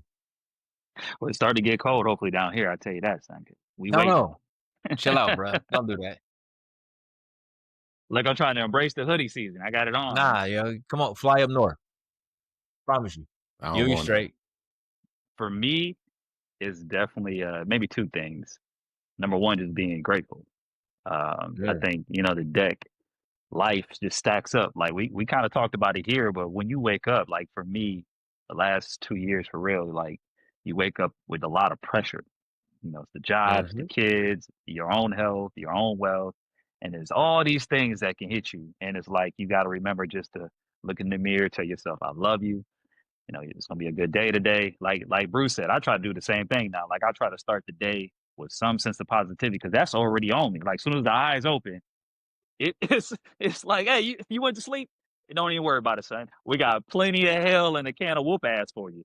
Well, it's starting to get cold, hopefully, down here. I tell you that, son. We No, waiting. no. Chill out, bro. Don't do that. Like I'm trying to embrace the hoodie season. I got it on. Nah, yo, come on, fly up north. Promise you. I don't You'll be want straight. For me, it's definitely maybe two things. Number one, just being grateful. I Good. think, the deck, life just stacks up. Like we kind of talked about it here, but when you wake up, like for me, the last 2 years for real, like you wake up with a lot of pressure. It's the jobs, the Mhm. kids, your own health, your own wealth, and there's all these things that can hit you. And it's like you got to remember just to look in the mirror, tell yourself, "I love you." It's gonna be a good day today. Like Bruce said, I try to do the same thing now. Like I try to start the day with some sense of positivity because that's already on me. Like as soon as the eyes open, it's like, hey, you went to sleep. Don't even worry about it, son. We got plenty of hell and a can of whoop ass for you.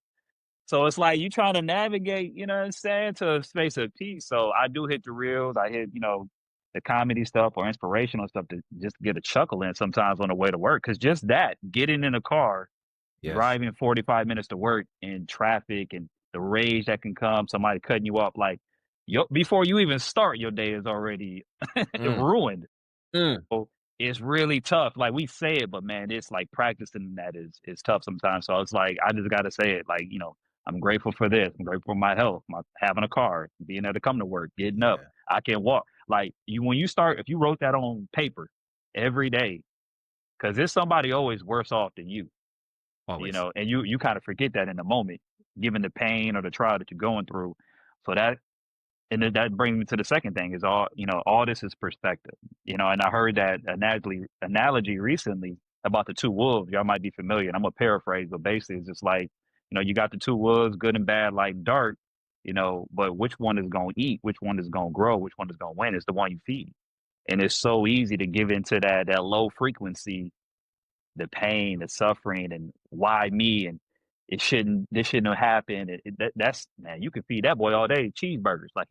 So it's like you trying to navigate, you know what I'm saying, to a space of peace. So I do hit the reels. I hit, the comedy stuff or inspirational stuff to just get a chuckle in sometimes on the way to work. Cause just that, getting in a car, Yes. driving 45 minutes to work in traffic and the rage that can come, somebody cutting you off, like before you even start, your day is already Mm. ruined. Mm. So it's really tough. Like we say it, but man, it's like practicing that is tough sometimes. So it's like I just gotta say it. Like, I'm grateful for this. I'm grateful for my health, my having a car, being able to come to work, getting up. Yeah. I can walk. Like when you start, if you wrote that on paper every day, because there's somebody always worse off than you. Always. And you kind of forget that in the moment, given the pain or the trial that you're going through. So and then that brings me to the second thing is all this is perspective, and I heard that analogy recently about the two wolves. Y'all might be familiar, and I'm gonna paraphrase, but basically it's just like, you got the two wolves, good and bad, like dark, but which one is gonna eat, which one is gonna grow, which one is gonna win is the one you feed. And it's so easy to give into that low frequency, the pain, the suffering, and why me, and this shouldn't have happened. That's man, you can feed that boy all day cheeseburgers, like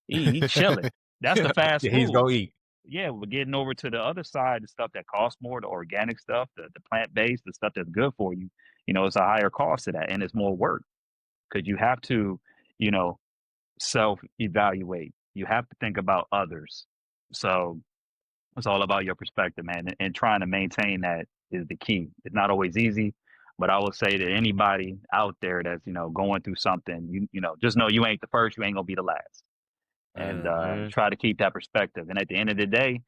he chilling. That's the fast Yeah, he's food. gonna eat. Yeah, we're getting over to the other side, the stuff that costs more, the organic stuff, the plant based, the stuff that's good for you. It's a higher cost to that, and it's more work because you have to, you know, self evaluate. You have to think about others. So it's all about your perspective, man, and trying to maintain that is the key. It's not always easy, but I would say to anybody out there that's going through something, just know you ain't the first, you ain't gonna be the last, and Mhm. try to keep that perspective. And at the end of the day,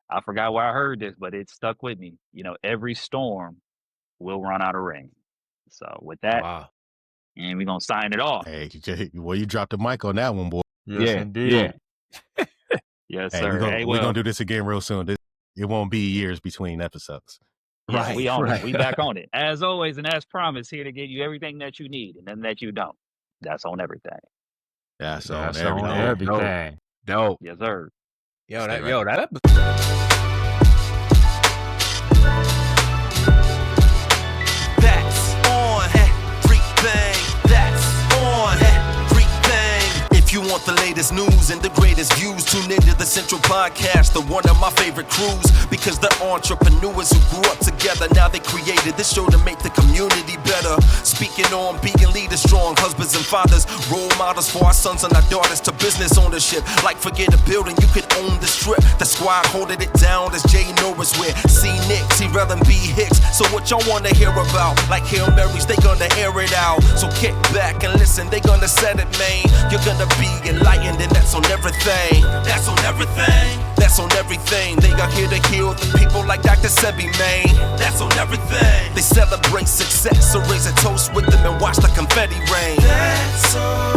I forgot where I heard this, but it stuck with me. Every storm will run out of rain. So with that, Wow. and we're gonna sign it off. Hey, well, you dropped the mic on that one, boy. Yes, Yeah, indeed. Yes, Hey, sir. Hey, we're well, gonna do this again real soon. It won't be years between episodes. yeah, we on it. Right. We back on it. As always, and as promised, here to give you everything that you need and then that you don't. That's on everything. That's on That's everything. on everything. Dope. Yes, sir. Yo, Stay that right. yo, that episode. That's on everything. That's on everything. If you want want the latest news and the greatest views, tune into the Central Podcast, the one of my favorite crews. Because they're entrepreneurs who grew up together. Now they created this show to make the community better. Speaking on being leaders, strong husbands and fathers, role models for our sons and our daughters, to business ownership. Like forget a building, you could own the strip. The squad holding it down as Jay Norris with C. Nicks, he rather B. Hicks. So what y'all wanna hear about? Like Hail Marys, they gonna air it out. So kick back and listen, they gonna set it, man. You're gonna be enlightened, and that's on everything. That's on everything. That's on everything. They are here to heal the people like Dr. Sebi, man. That's on everything. They celebrate success, so raise a toast with them and watch the confetti rain. That's on